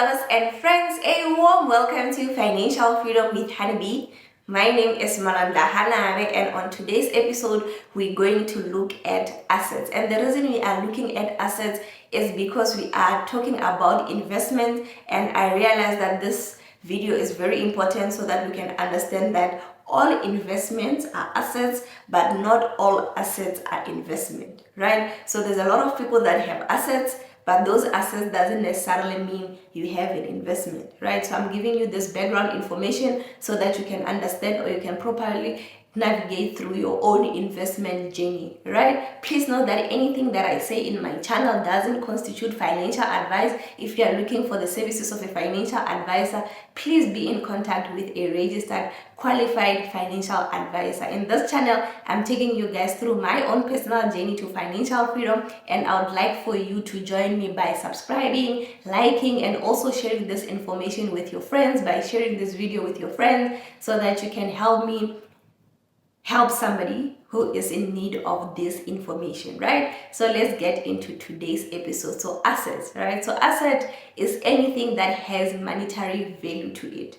lovers and friends, a warm welcome to Financial Freedom with Honeybee. My name is Malanda Hanave, and on today's episode, we're going to look at assets. And the reason we are looking at assets is because we are talking about investment, and I realize that this video is very important so that we can understand that all investments are assets, but not all assets are investment, right? So there's a lot of people that have assets, but those assets doesn't necessarily mean you have an investment, right? So I'm giving you this background information so that you can understand, or you can properly navigate through your own investment journey, right? Please note that anything that I say in my channel doesn't constitute financial advice. If you are looking for the services of a financial advisor, please be in contact with a registered qualified financial advisor. In this channel, I'm taking you guys through my own personal journey to financial freedom, and I would like for you to join me by subscribing, liking, and also sharing this information with your friends, by sharing this video with your friends, so that you can help me help somebody who is in need of this information, right? So let's get into today's episode. So assets, right? So asset is anything that has monetary value to it.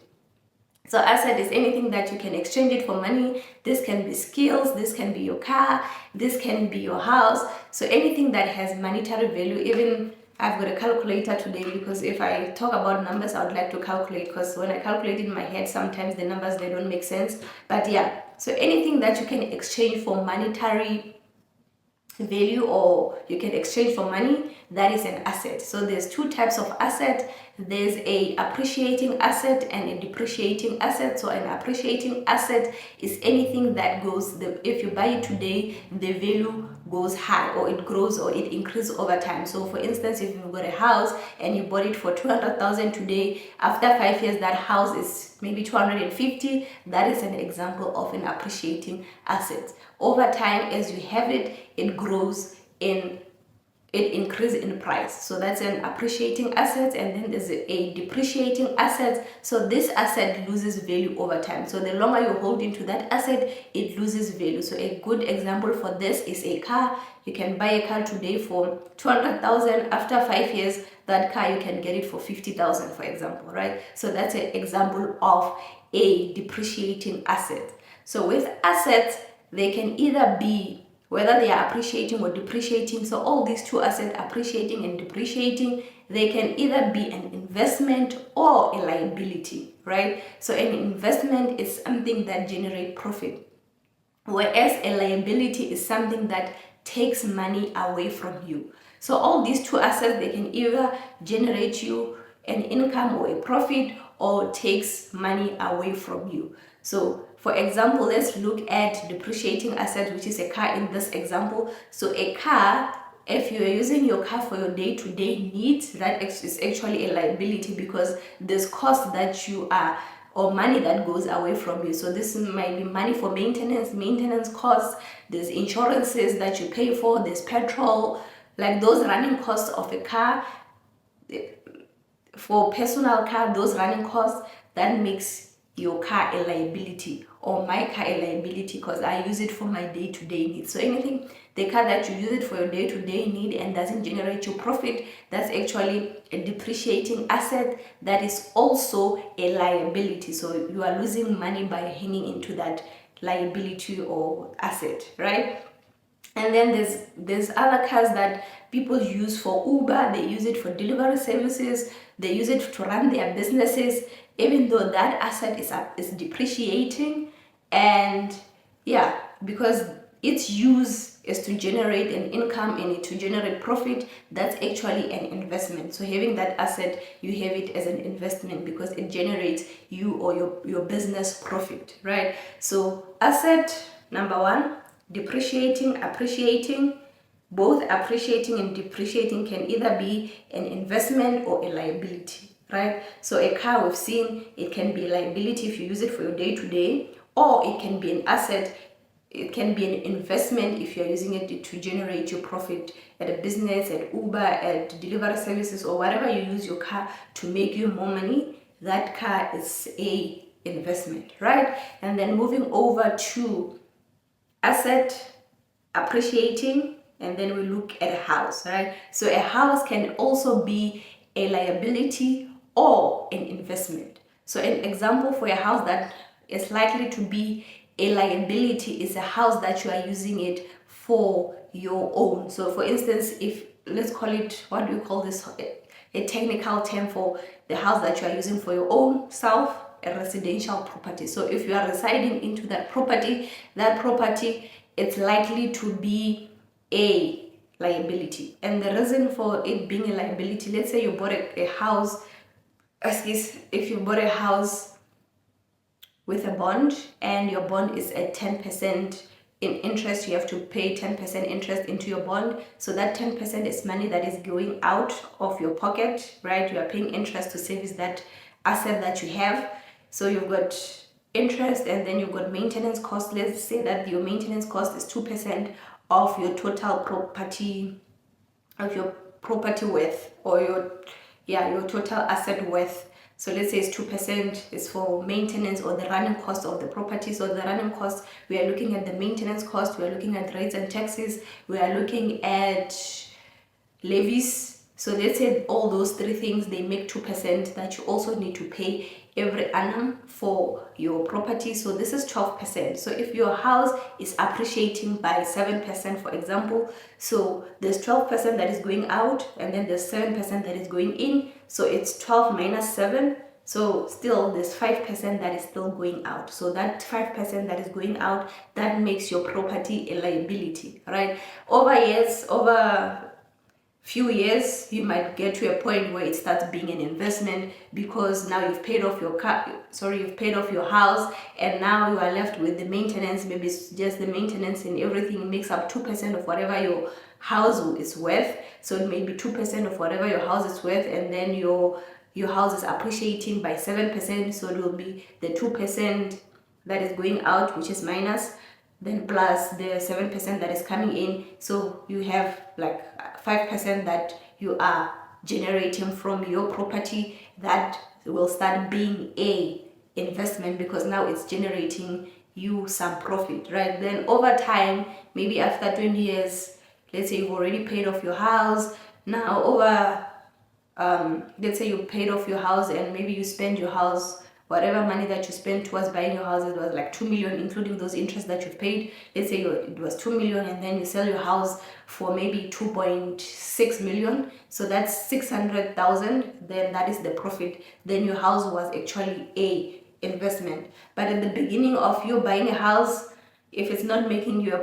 So asset is anything that you can exchange it for money. This can be skills, this can be your car, this can be your house. So anything that has monetary value. Even I've got a calculator today, because if I talk about numbers, I would like to calculate, because when I calculate in my head, sometimes the numbers, they don't make sense. But yeah, so anything that you can exchange for monetary value, or you can exchange for money, that is an asset. So there's two types of asset. There's a appreciating asset and a depreciating asset. So an appreciating asset is anything that goes, if you buy it today, the value goes high, or it grows, or it increases over time. So for instance, if you've got a house and you bought it for 200,000 today, after 5 years that house is maybe 250. That is an example of an appreciating asset. Over time, as you have it, it grows in, it increases in price. So that's an appreciating asset. And then there's a depreciating asset. So this asset loses value over time. So the longer you hold into that asset, it loses value. So a good example for this is a car. You can buy a car today for 200,000. After 5 years, that car, you can get it for 50,000, for example, right? So that's an example of a depreciating asset. So with assets, they can either be, whether they are appreciating or depreciating. So all these two assets, appreciating and depreciating, they can either be an investment or a liability, right? So an investment is something that generates profit, whereas a liability is something that takes money away from you. So all these two assets, they can either generate you an income or a profit, or takes money away from you. So for example, let's look at depreciating asset, which is a car in this example. So a car, if you are using your car for your day-to-day needs, that is actually a liability, because there's cost that you are, or money that goes away from you. So this might be money for maintenance costs, there's insurances that you pay for, there's petrol, like those running costs of a car. For personal car, those running costs, that makes your car a liability, or my car a liability, because I use it for my day-to-day needs. So anything, the car that you use it for your day-to-day need and doesn't generate you profit, that's actually a depreciating asset. That is also a liability. So you are losing money by hanging into that liability or asset, right? And then there's other cars that people use for Uber. They use it for delivery services, they use it to run their businesses, even though that asset is depreciating. And yeah, because its use is to generate an income and to generate profit, that's actually an investment. So having that asset, you have it as an investment, because it generates you or your business profit, right? So asset number one, depreciating, appreciating. Both appreciating and depreciating can either be an investment or a liability, right? So a car, we've seen, it can be a liability if you use it for your day-to-day, or it can be an asset. It can be an investment if you're using it to generate your profit at a business, at Uber, at delivery services, or whatever you use your car to make you more money. That car is a investment, right? And then moving over to asset appreciating, and then we look at a house, right? So a house can also be a liability or an investment. So an example for a house that is likely to be a liability is a house that you are using it for your own. So for instance, if let's call it, what do you call this, a technical term for the house that you are using for your own self, a residential property. So if you are residing into that property, it's likely to be a liability. And the reason for it being a liability, let's say you bought a house, if you bought a house with a bond and your bond is at 10% in interest, you have to pay 10% interest into your bond. So that 10% is money that is going out of your pocket, right? You are paying interest to service that asset that you have. So you've got interest and then you've got maintenance cost. Let's say that your maintenance cost is 2% of your total property, of your property worth, or your total asset worth. So let's say it's 2% is for maintenance or the running cost of the property. So the running cost, we are looking at the maintenance cost, we are looking at rates and taxes, we are looking at levies. So let's say all those three things, they make 2% that you also need to pay every annum for your property. So this is 12%. So if your house is appreciating by 7%, for example, so there's 12% that is going out and then there's 7% that is going in. So it's 12 minus 7. So still there's 5% that is still going out. So that 5% that is going out, that makes your property a liability, right? Over few years, you might get to a point where it starts being an investment, because now you've paid off you've paid off your house, and now you are left with the maintenance. Maybe it's just the maintenance and everything makes up 2% of whatever your house is worth. So it may be 2% of whatever your house is worth, and then your house is appreciating by 7%. So it will be the 2% that is going out, which is minus, then plus the 7% that is coming in. So you have like 5% that you are generating from your property that will start being a investment, because now it's generating you some profit, right? Then over time, maybe after 20 years, let's say you've already paid off your house. Now let's say you paid off your house and maybe you spend your house, whatever money that you spent towards buying your house, it was like 2 million, including those interests that you've paid. Let's say it was 2 million, and then you sell your house for maybe 2.6 million. So that's 600,000. Then that is the profit. Then your house was actually a investment. But at the beginning of you buying a house, if it's not making you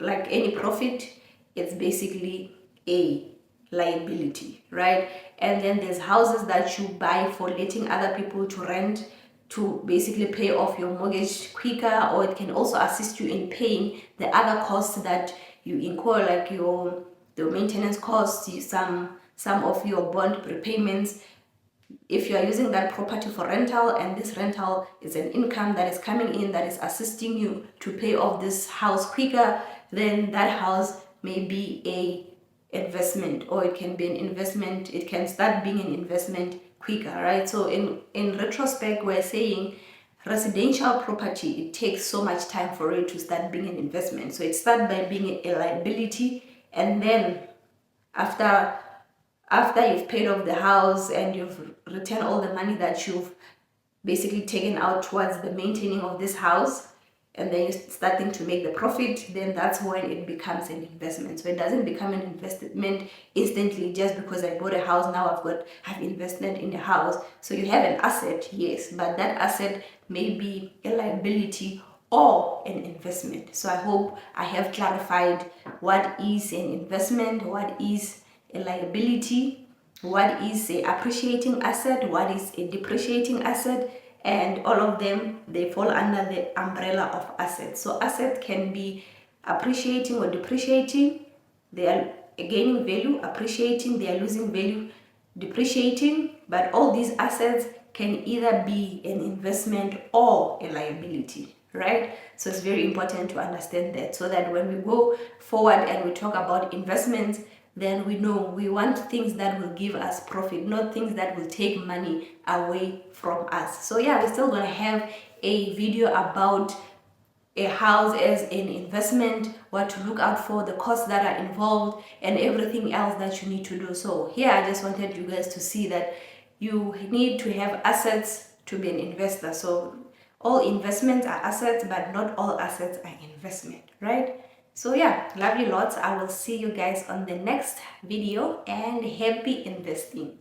any profit, it's basically a liability, right? And then there's houses that you buy for letting other people to rent, to basically pay off your mortgage quicker, or it can also assist you in paying the other costs that you incur, like the maintenance costs, some of your bond repayments. If you are using that property for rental, and this rental is an income that is coming in that is assisting you to pay off this house quicker, then that house may be a investment, or it can be an investment. It can start being an investment quicker, right? So in retrospect, we're saying residential property, it takes so much time for it to start being an investment. So it starts by being a liability, and then after you've paid off the house and you've returned all the money that you've basically taken out towards the maintaining of this house, and then you're starting to make the profit, then that's when it becomes an investment. So it doesn't become an investment instantly just because I bought a house, now I've invested in the house. So you have an asset, yes, but that asset may be a liability or an investment. So I hope I have clarified what is an investment, what is a liability, what is a appreciating asset, what is a depreciating asset, and all of them, they fall under the umbrella of assets. So assets can be appreciating or depreciating. They are gaining value, appreciating, they are losing value, depreciating. But all these assets can either be an investment or a liability, right? So it's very important to understand that, so that when we go forward and we talk about investments, then we know we want things that will give us profit, not things that will take money away from us. So yeah, we're still gonna have a video about a house as an investment, what to look out for, the costs that are involved, and everything else that you need to do. So here I just wanted you guys to see that you need to have assets to be an investor. So all investments are assets, but not all assets are investment, right? So yeah, love you lots. I will see you guys on the next video, and happy investing.